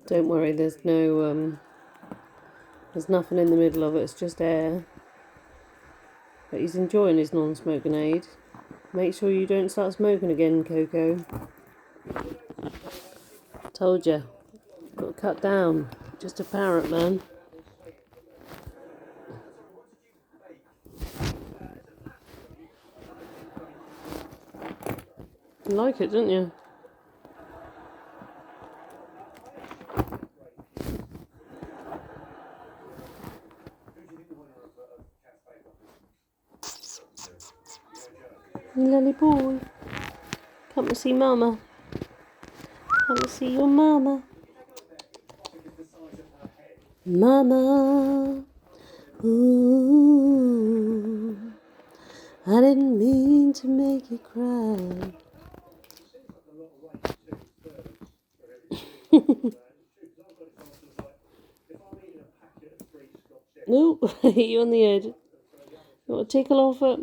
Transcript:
Don't worry, there's nothing in the middle of it, it's just air. But he's enjoying his non-smoking aid. Make sure you don't start smoking again, Coco. Told ya. Got to cut down. Just a parrot, man. You like it, didn't you? Lily boy. Come and see Mama. Come and see your Mama. Mama. Ooh. I didn't mean to make you cry. Nope, you on the edge. You want to tickle off it?